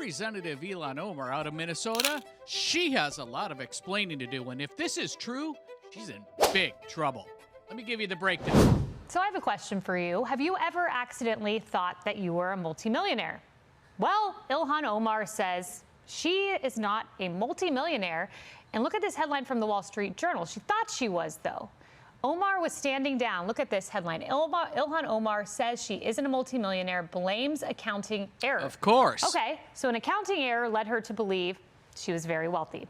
Representative Ilhan Omar out of Minnesota, she has a lot of explaining to do, and if this is true, she's in big trouble. Let me give you the breakdown. So I have a question for you. Have you ever accidentally thought that you were a multimillionaire? Well, Ilhan Omar says she is not a multimillionaire. And look at this headline from the Wall Street Journal. She thought she was, though. Omar was standing down. Look at this headline. Ilhan Omar says she isn't a multimillionaire, blames accounting error. Of course. Okay, so an accounting error led her to believe she was very wealthy.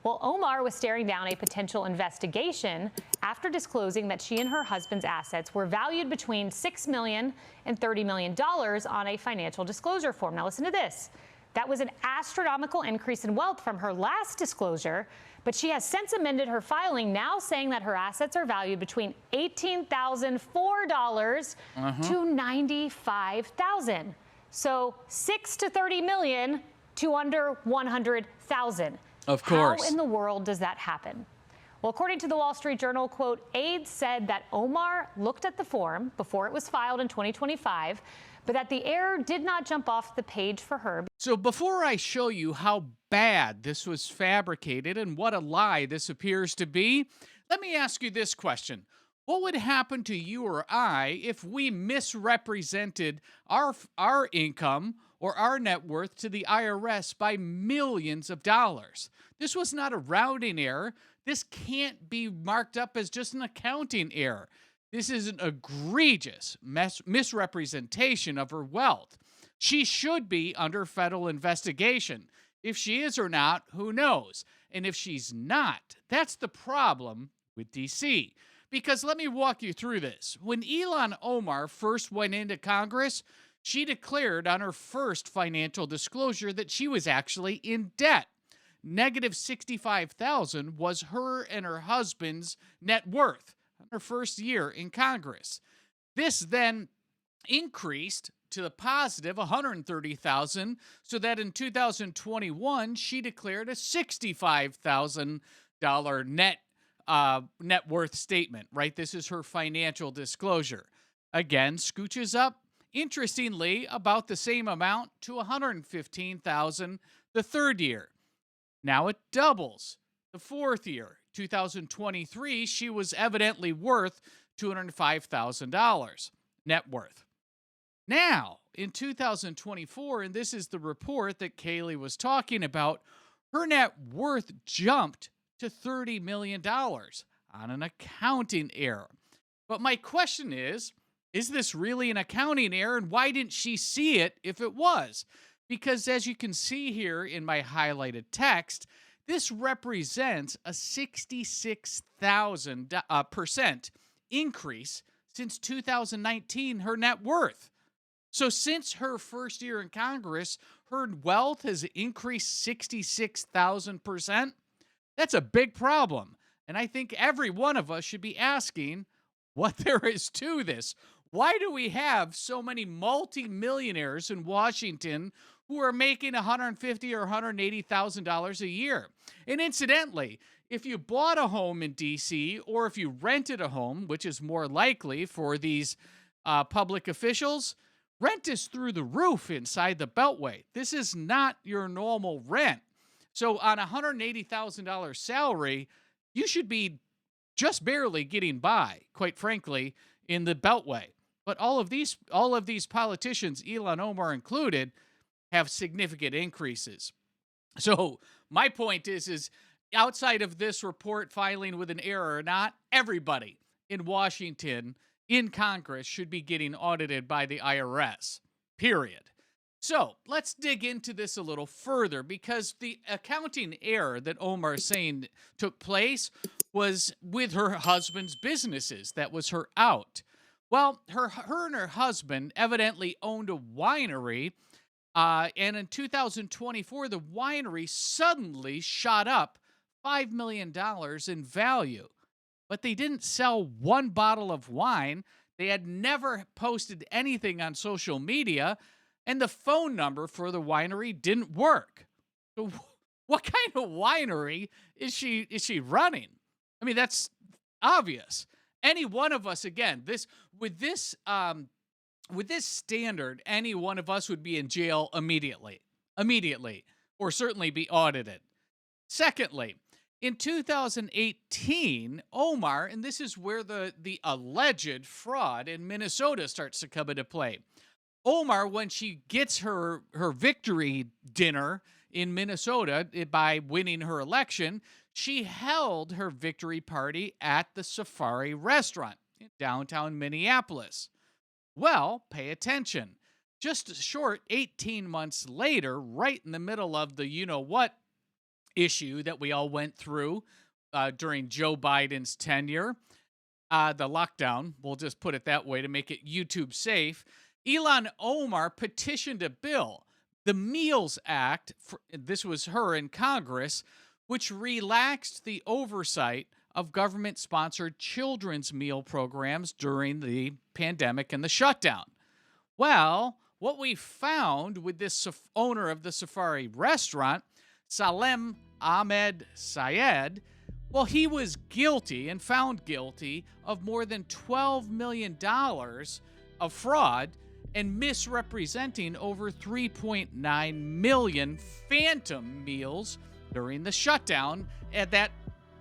Well, Omar was staring down a potential investigation after disclosing that she and her husband's assets were valued between $6 million and $30 million on a financial disclosure form. Now listen to this. That was an astronomical increase in wealth from her last disclosure, but she has since amended her filing, now saying that her assets are valued between $18,004 to $95,000. So 6 to 30 million to under 100,000. Of course. How in the world does that happen? Well, according to the Wall Street Journal, quote, aides said that Omar looked at the form before it was filed in 2025, but that the error did not jump off the page for her. So before I show you how bad this was fabricated and what a lie this appears to be, let me ask you this question. What would happen to you or I if we misrepresented our income or our net worth to the IRS by millions of dollars? This was not a rounding error. This can't be marked up as just an accounting error. This is an egregious misrepresentation of her wealth. She should be under federal investigation. If she is or not, who knows? And if she's not, that's the problem with D.C. Because let me walk you through this. When Ilhan Omar first went into Congress, she declared on her first financial disclosure that she was actually in debt. Negative $65,000 was her and her husband's net worth in her first year in Congress. This then increased to the positive $130,000, so that in 2021 she declared a $65,000 net worth statement. Right, this is her financial disclosure. Again, scooches up, interestingly, about the same amount to $115,000 the third year. Now it doubles the fourth year. 2023, she was evidently worth $205,000 net worth. Now, in 2024, and this is the report that Kaylee was talking about, her net worth jumped to $30 million on an accounting error. But my question is this really an accounting error, and why didn't she see it if it was? Because as you can see here in my highlighted text, this represents a 66,000% increase since 2019, her net worth. So since her first year in Congress, her wealth has increased 66,000%. That's a big problem. And I think every one of us should be asking what there is to this. Why do we have so many multimillionaires in Washington who are making $150,000 or $180,000 a year? And incidentally, if you bought a home in D.C. or if you rented a home, which is more likely for these public officials, rent is through the roof inside the Beltway. This is not your normal rent. So on a $180,000 salary, you should be just barely getting by, quite frankly, in the Beltway. But all of these politicians, Ilhan Omar included, have significant increases. So my point is outside of this report filing with an error or not, everybody in Washington, in Congress, should be getting audited by the IRS, period. So let's dig into this a little further, because the accounting error that Omar is saying took place was with her husband's businesses. That was her out. Well, her and her husband evidently owned a winery, and in 2024, the winery suddenly shot up $5 million in value. But they didn't sell one bottle of wine. They had never posted anything on social media, and the phone number for the winery didn't work. So what kind of winery is she running? I mean, that's obvious. Any one of us, again, with this standard, any one of us would be in jail immediately. immediately, or certainly be audited. Secondly, in 2018, Omar, and this is where the alleged fraud in Minnesota starts to come into play. Omar, when she gets her victory dinner in Minnesota by winning her election, she held her victory party at the Safari restaurant in downtown Minneapolis. Well, pay attention. Just a short 18 months later, right in the middle of the you-know-what issue that we all went through during Joe Biden's tenure, the lockdown, we'll just put it that way to make it YouTube safe, Ilhan Omar petitioned a bill, the Meals Act, this was her in Congress, which relaxed the oversight of government-sponsored children's meal programs during the pandemic and the shutdown. Well, what we found with this owner of the Safari restaurant, Salem Ahmed Syed, well, he was guilty and found guilty of more than $12 million of fraud and misrepresenting over 3.9 million phantom meals during the shutdown, and that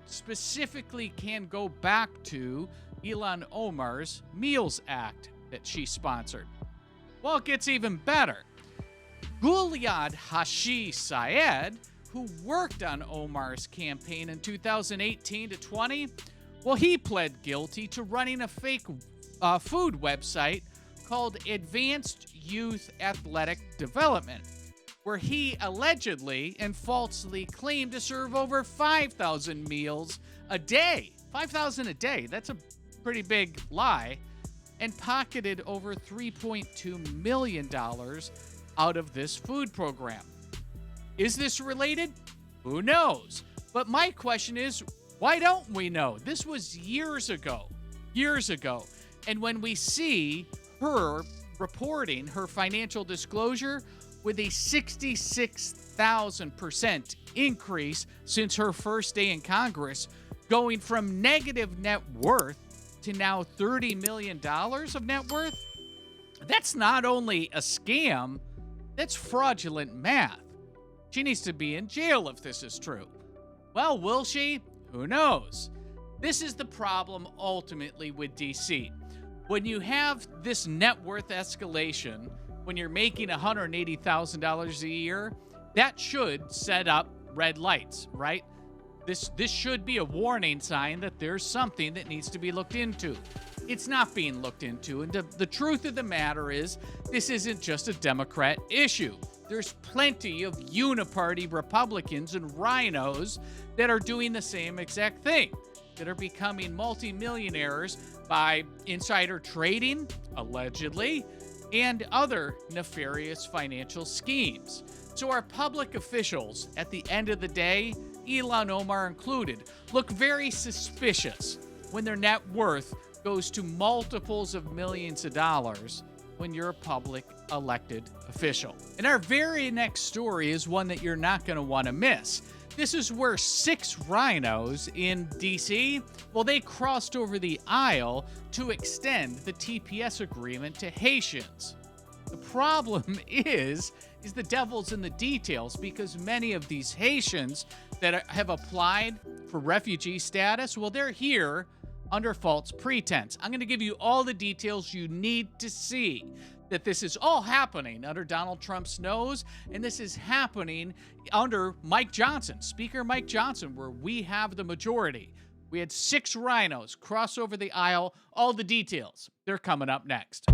specifically can go back to Ilhan Omar's Meals Act that she sponsored. Well, it gets even better. Ghulyad Hashi Syed, who worked on Omar's campaign in 2018 to 20, well, he pled guilty to running a fake food website called Advanced Youth Athletic Development, where he allegedly and falsely claimed to serve over 5,000 meals a day. 5,000 a day, that's a pretty big lie, and pocketed over $3.2 million out of this food program. Is this related? Who knows? But my question is, why don't we know? This was years ago. And when we see her reporting her financial disclosure with a 66,000% increase since her first day in Congress, going from negative net worth to now $30 million of net worth, that's not only a scam, that's fraudulent math. She needs to be in jail if this is true. Well, will she? Who knows? This is the problem ultimately with DC. When you have this net worth escalation, when you're making $180,000 a year, that should set up red lights, right? This should be a warning sign that there's something that needs to be looked into. It's not being looked into, and the truth of the matter is, this isn't just a Democrat issue. There's plenty of uniparty Republicans and rhinos that are doing the same exact thing, that are becoming multimillionaires by insider trading, allegedly, and other nefarious financial schemes. So our public officials, at the end of the day, Ilhan Omar included, look very suspicious when their net worth goes to multiples of millions of dollars when you're a public elected official. And our very next story is one that you're not going to want to miss. This is where 6 rhinos in DC, well, they crossed over the aisle to extend the TPS agreement to Haitians. The problem is the devil's in the details, because many of these Haitians that have applied for refugee status, well, they're here under false pretense. I'm going to give you all the details you need to see that this is all happening under Donald Trump's nose, and this is happening under Mike Johnson, Speaker Mike Johnson, where we have the majority. We had 6 rhinos cross over the aisle. All the details, they're coming up next.